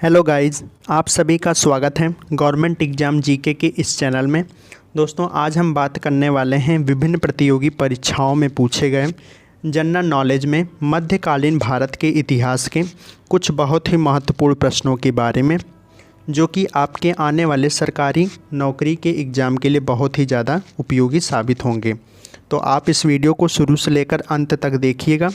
Hello guys, आप सभी का स्वागत है गवर्नमेंट एग्ज़ाम जीके के इस चैनल में। दोस्तों, आज हम बात करने वाले हैं विभिन्न प्रतियोगी परीक्षाओं में पूछे गए जनरल नॉलेज में मध्यकालीन भारत के इतिहास के कुछ बहुत ही महत्वपूर्ण प्रश्नों के बारे में, जो कि आपके आने वाले सरकारी नौकरी के एग्ज़ाम के लिए बहुत ही ज़्यादा उपयोगी साबित होंगे। तो आप इस वीडियो को शुरू से लेकर अंत तक देखिएगा।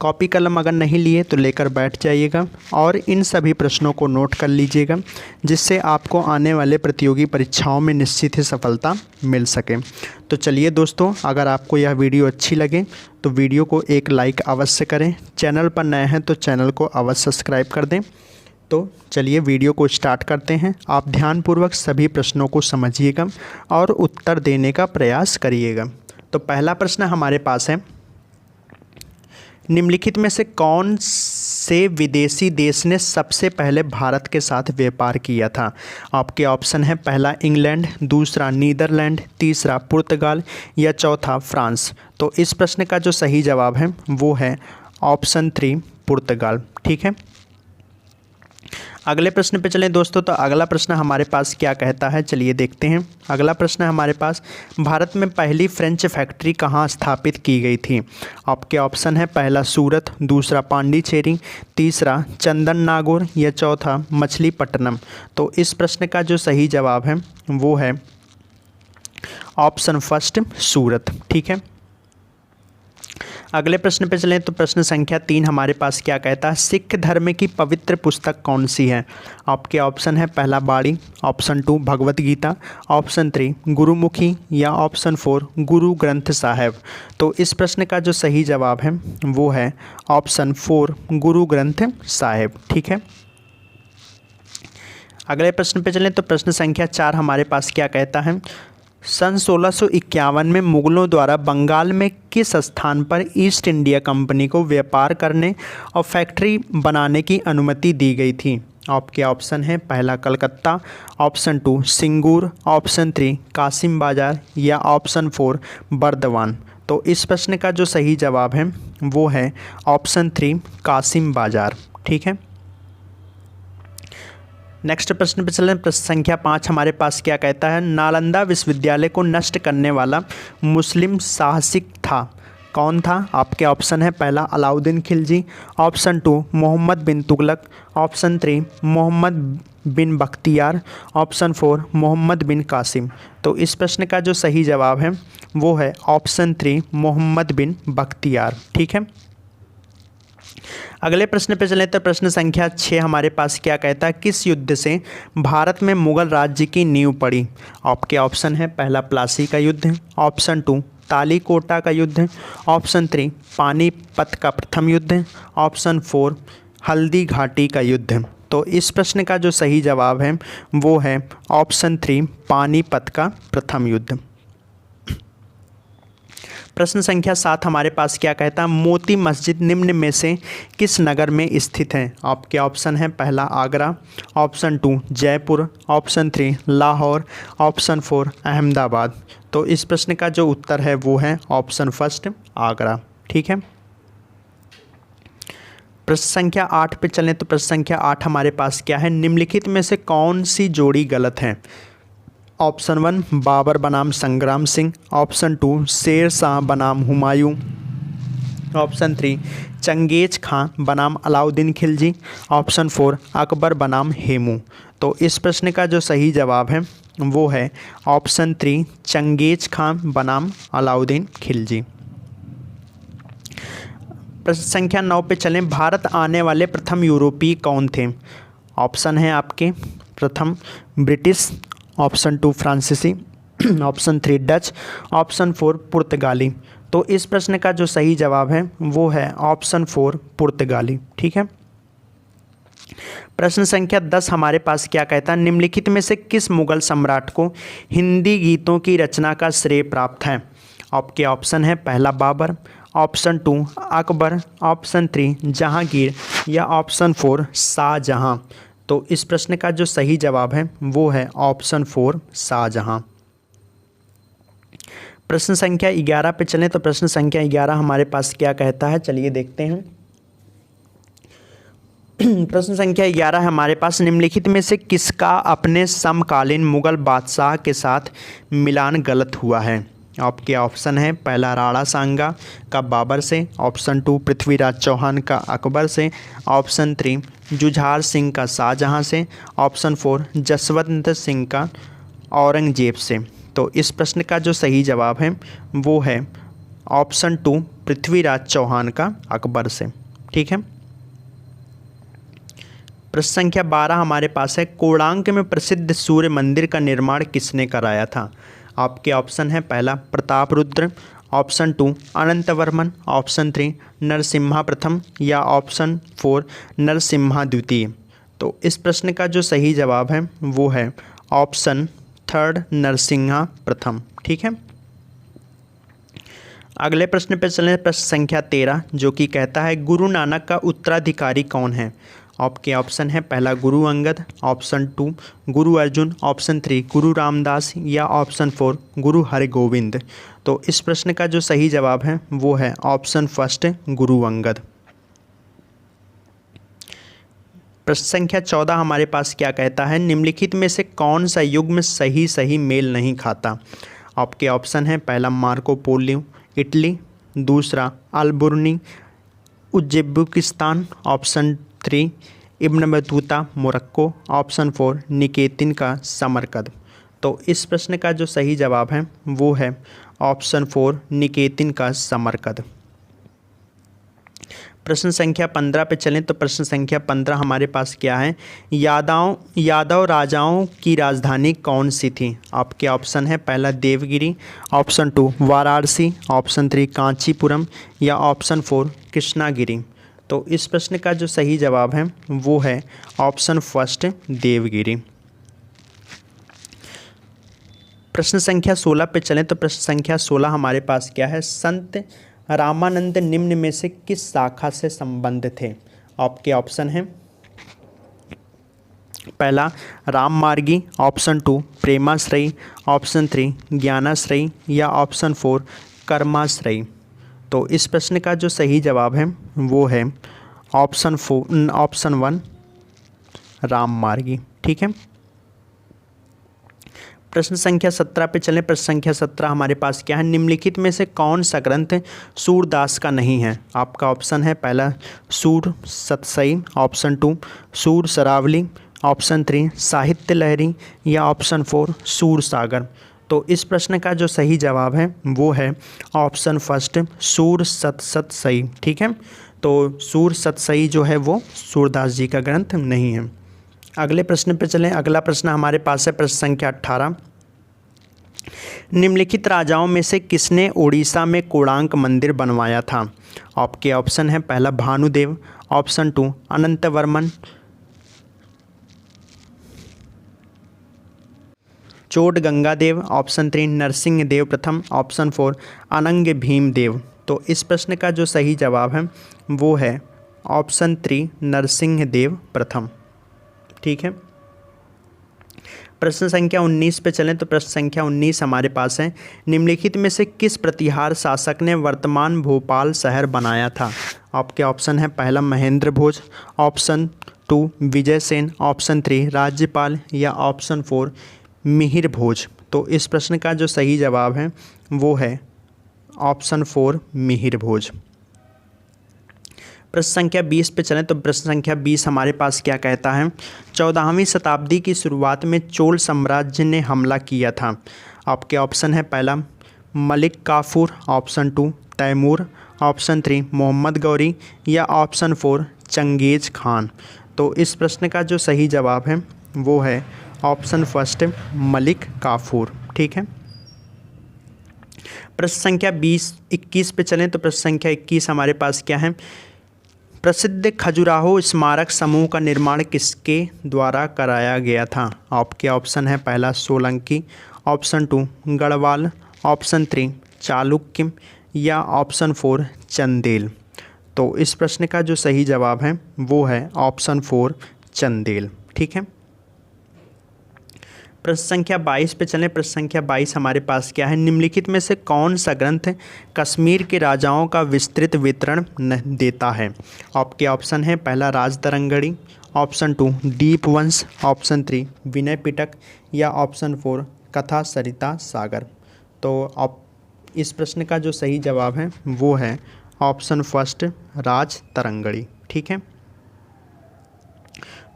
कॉपी कलम अगर नहीं लिए तो लेकर बैठ जाइएगा और इन सभी प्रश्नों को नोट कर लीजिएगा, जिससे आपको आने वाले प्रतियोगी परीक्षाओं में निश्चित ही सफलता मिल सके। तो चलिए दोस्तों, अगर आपको यह वीडियो अच्छी लगे तो वीडियो को एक लाइक अवश्य करें। चैनल पर नए हैं तो चैनल को अवश्य सब्सक्राइब कर दें। तो चलिए वीडियो को स्टार्ट करते हैं। आप ध्यानपूर्वक सभी प्रश्नों को समझिएगा और उत्तर देने का प्रयास करिएगा। तो पहला प्रश्न हमारे पास है, निम्नलिखित में से कौन से विदेशी देश ने सबसे पहले भारत के साथ व्यापार किया था? आपके ऑप्शन है, पहला इंग्लैंड, दूसरा नीदरलैंड, तीसरा पुर्तगाल या चौथा फ्रांस। तो इस प्रश्न का जो सही जवाब है वो है ऑप्शन 3 पुर्तगाल। ठीक है, अगले प्रश्न पे चलें दोस्तों। तो अगला प्रश्न हमारे पास क्या कहता है, चलिए देखते हैं। अगला प्रश्न हमारे पास, भारत में पहली फ्रेंच फैक्ट्री कहाँ स्थापित की गई थी? आपके ऑप्शन है, पहला सूरत, दूसरा पांडिचेरी, तीसरा चंदन नागौर या चौथा मछलीपट्टनम। तो इस प्रश्न का जो सही जवाब है वो है ऑप्शन फर्स्ट सूरत। ठीक है, अगले प्रश्न पे चलें। तो प्रश्न संख्या 3 हमारे पास क्या कहता है, सिख धर्म की पवित्र पुस्तक कौन सी है? आपके ऑप्शन है, पहला बाणी, ऑप्शन 2 भगवत गीता, ऑप्शन 3 गुरुमुखी या ऑप्शन 4 गुरु ग्रंथ साहिब। तो इस प्रश्न का जो सही जवाब है वो है ऑप्शन 4 गुरु ग्रंथ साहिब। ठीक है, अगले प्रश्न पे चलें। तो प्रश्न संख्या 4 हमारे पास क्या कहता है, सन 1651 में मुगलों द्वारा बंगाल में किस स्थान पर ईस्ट इंडिया कंपनी को व्यापार करने और फैक्ट्री बनाने की अनुमति दी गई थी? आपके ऑप्शन है, पहला कलकत्ता, ऑप्शन 2 सिंगूर, ऑप्शन 3 कासिम बाजार या ऑप्शन 4 बर्दवान। तो इस प्रश्न का जो सही जवाब है वो है ऑप्शन 3 कासिम बाजार। ठीक है, नेक्स्ट प्रश्न पे चलें। प्रश्न संख्या 5 हमारे पास क्या कहता है, नालंदा विश्वविद्यालय को नष्ट करने वाला मुस्लिम साहसिक था, कौन था? आपके ऑप्शन है, पहला अलाउद्दीन खिलजी, ऑप्शन 2 मोहम्मद बिन तुगलक, ऑप्शन 3 मोहम्मद बिन बख्तियार, ऑप्शन 4 मोहम्मद बिन कासिम। तो इस प्रश्न का जो सही जवाब है वो है ऑप्शन 3 मोहम्मद बिन बख्तियार। ठीक है, अगले प्रश्न पे चलें। तो प्रश्न संख्या 6 हमारे पास क्या कहता है, किस युद्ध से भारत में मुगल राज्य की नींव पड़ी? आपके ऑप्शन है, पहला प्लासी का युद्ध, ऑप्शन 2 तालीकोटा का युद्ध, ऑप्शन 3 पानीपत का प्रथम युद्ध, ऑप्शन 4 हल्दी घाटी का युद्ध। तो इस प्रश्न का जो सही जवाब है वो है ऑप्शन 3 पानीपत का प्रथम युद्ध। प्रश्न संख्या 7 हमारे पास क्या कहता है, मोती मस्जिद निम्न में से किस नगर में स्थित है? आपके ऑप्शन है, पहला Agra, option 2 Jaipur, option 3 Lahore, option 4 Ahmedabad. तो इस प्रश्न का जो उत्तर है वो है ऑप्शन फर्स्ट आगरा। ठीक है, प्रश्न संख्या 8 पे चलें। तो प्रश्न संख्या 8 हमारे पास क्या है, निम्नलिखित में से कौन सी जोड़ी गलत है? ऑप्शन 1 बाबर बनाम संग्राम सिंह, ऑप्शन 2 शेर शाह बनाम हुमायूं, ऑप्शन 3 चंगेज खां बनाम अलाउद्दीन खिलजी, ऑप्शन 4 अकबर बनाम हेमू। तो इस प्रश्न का जो सही जवाब है वो है ऑप्शन 3 चंगेज खां बनाम अलाउद्दीन खिलजी। प्रश्न संख्या 9 पे चलें। भारत आने वाले प्रथम यूरोपीय कौन थे? ऑप्शन है आपके, प्रथम ब्रिटिश, ऑप्शन 2 फ्रांसीसी, ऑप्शन 3 डच, ऑप्शन 4 पुर्तगाली। तो इस प्रश्न का जो सही जवाब है वो है ऑप्शन 4 पुर्तगाली। ठीक है, प्रश्न संख्या 10 हमारे पास क्या कहता है, निम्नलिखित में से किस मुगल सम्राट को हिंदी गीतों की रचना का श्रेय प्राप्त है? आपके ऑप्शन है, पहला बाबर, ऑप्शन 2 अकबर, ऑप्शन 3 जहांगीर या ऑप्शन 4 शाहजहां। तो इस प्रश्न का जो सही जवाब है वो है ऑप्शन 4 शाहजहां। प्रश्न संख्या 11 पे चलें। तो प्रश्न संख्या 11 हमारे पास क्या कहता है, चलिए देखते हैं। प्रश्न संख्या 11 हमारे पास, निम्नलिखित में से किसका अपने समकालीन मुगल बादशाह के साथ मिलान गलत हुआ है? आपके ऑप्शन है, पहला राणा सांगा का बाबर से, ऑप्शन 2 पृथ्वीराज चौहान का अकबर से, ऑप्शन 3 जुझार सिंह का शाहजहां से, ऑप्शन 4 जसवंत सिंह का औरंगजेब से। तो इस प्रश्न का जो सही जवाब है वो है ऑप्शन 2 पृथ्वीराज चौहान का अकबर से। ठीक है। प्रश्न संख्या 12 हमारे पास है, कोणार्क में प्रसिद्ध सूर्य मंदिर का निर्माण किसने कराया था? आपके ऑप्शन है, पहला प्रतापरुद्र, ऑप्शन 2 अनंतवर्मन, ऑप्शन 3 नरसिम्हा प्रथम या ऑप्शन 4 नरसिम्हा द्वितीय। तो इस प्रश्न का जो सही जवाब है वो है ऑप्शन 3 नरसिम्हा प्रथम। ठीक है। अगले प्रश्न पर चलें, प्रश्न संख्या 13 जो कि कहता है, गुरु नानक का उत्तराधिकारी कौन है? आपके ऑप्शन है, पहला गुरु अंगद, ऑप्शन 2 गुरु अर्जुन, ऑप्शन 3 गुरु रामदास या ऑप्शन 4 गुरु हरगोविंद। तो इस प्रश्न का जो सही जवाब है वो है ऑप्शन फर्स्ट गुरु अंगद। प्रश्न संख्या 14 हमारे पास क्या कहता है, निम्नलिखित में से कौन सा युग्म सही मेल नहीं खाता? आपके ऑप्शन है, पहला मार्को पोलियो इटली, दूसरा Alberuni Uzbekistan, option 3 Ibn Battuta Morocco, option 4 Nikitin का समरकंद। तो इस प्रश्न का जो सही जवाब है वो है ऑप्शन 4 निकेतिन का समरकंद। प्रश्न संख्या 15 पे चलें तो प्रश्न संख्या 15 हमारे पास क्या है, यादव राजाओं की राजधानी कौन सी थी? आपके ऑप्शन है, पहला देवगिरी, ऑप्शन 2 वाराणसी, ऑप्शन 3 कांचीपुरम या ऑप्शन 4 कृष्णागिरी। तो इस प्रश्न का जो सही जवाब है वो है ऑप्शन फर्स्ट देवगिरी। प्रश्न संख्या 16 पे चलें तो प्रश्न संख्या 16 हमारे पास क्या है, संत रामानंद निम्न में से किस शाखा से संबंध थे? आपके ऑप्शन हैं, पहला राममार्गी, ऑप्शन 2 प्रेमाश्रयी, ऑप्शन 3 ज्ञानाश्रयी या ऑप्शन 4 कर्माश्रयी। तो इस प्रश्न का जो सही जवाब है वो है ऑप्शन 1 राममार्गी। ठीक है। प्रश्न संख्या 17 पे चलें। प्रश्न संख्या 17 हमारे पास क्या है, निम्नलिखित में से कौन सा ग्रंथ सूरदास का नहीं है? आपका ऑप्शन है, पहला सूर सतसई, ऑप्शन 2 सूर सरावली, ऑप्शन 3 साहित्य लहरी या ऑप्शन 4 सूर सागर। तो इस प्रश्न का जो सही जवाब है वो है ऑप्शन फर्स्ट सूर सतसई। ठीक है। तो सूर सतसई जो है वो सूरदास जी का ग्रंथ नहीं है। अगले प्रश्न पे चलें। अगला प्रश्न हमारे पास है प्रश्न संख्या 18, निम्नलिखित राजाओं में से किसने उड़ीसा में कोणार्क मंदिर बनवाया था? आपके ऑप्शन है, पहला भानुदेव, ऑप्शन 2 अनंतवर्मन, चोट गंगादेव, ऑप्शन 3 नरसिंह देव प्रथम, ऑप्शन 4 अनंग भीमदेव। तो इस प्रश्न का जो सही जवाब है वो है ऑप्शन 3 नरसिंह देव प्रथम। ठीक है। प्रश्न संख्या 19 पे चलें तो प्रश्न संख्या 19 हमारे पास है, निम्नलिखित में से किस प्रतिहार शासक ने वर्तमान भोपाल शहर बनाया था? आपके ऑप्शन है, पहला महेंद्र भोज, ऑप्शन 2 विजय सेन, ऑप्शन 3 राज्यपाल या ऑप्शन 4 मिहिर भोज। तो इस प्रश्न का जो सही जवाब है वो है ऑप्शन 4 मिहिर भोज। प्रश्न संख्या 20 पे चलें तो प्रश्न संख्या 20 हमारे पास क्या कहता है, 14वीं शताब्दी की शुरुआत में चोल साम्राज्य ने हमला किया था। आपके ऑप्शन है, पहला मलिक काफूर, ऑप्शन 2 तैमूर, ऑप्शन 3 मोहम्मद गौरी या ऑप्शन 4 चंगेज खान। तो इस प्रश्न का जो सही जवाब है वो है ऑप्शन फर्स्ट मलिक काफूर। ठीक है। प्रश्न संख्या 21 पे चलें तो प्रश्न संख्या 21 हमारे पास क्या है, प्रसिद्ध खजुराहो स्मारक समूह का निर्माण किसके द्वारा कराया गया था? आपके ऑप्शन है, पहला सोलंकी, ऑप्शन 2 गढ़वाल, ऑप्शन 3 चालुक्य या ऑप्शन 4 चंदेल। तो इस प्रश्न का जो सही जवाब है वो है ऑप्शन 4 चंदेल। ठीक है। प्रश्न संख्या 22 पे चलें। प्रश्न संख्या 22 हमारे पास क्या है, निम्नलिखित में से कौन सा ग्रंथ कश्मीर के राजाओं का विस्तृत विवरण देता है। आपके ऑप्शन है, पहला राजतरंगणी, ऑप्शन 2 दीपवंश, ऑप्शन 3 विनय पिटक या ऑप्शन 4 कथा सरिता सागर। तो आप इस प्रश्न का जो सही जवाब है वो है ऑप्शन फर्स्ट राजतरंगणी। ठीक है,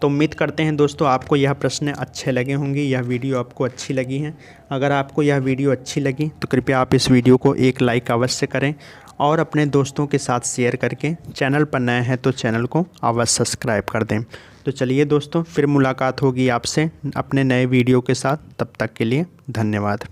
तो उम्मीद करते हैं दोस्तों आपको यह प्रश्न अच्छे लगे होंगे, यह वीडियो आपको अच्छी लगी है। अगर आपको यह वीडियो अच्छी लगी तो कृपया आप इस वीडियो को एक लाइक अवश्य करें और अपने दोस्तों के साथ शेयर करके, चैनल पर नए हैं तो चैनल को अवश्य सब्सक्राइब कर दें। तो चलिए दोस्तों, फिर मुलाकात होगी आपसे अपने नए वीडियो के साथ। तब तक के लिए धन्यवाद।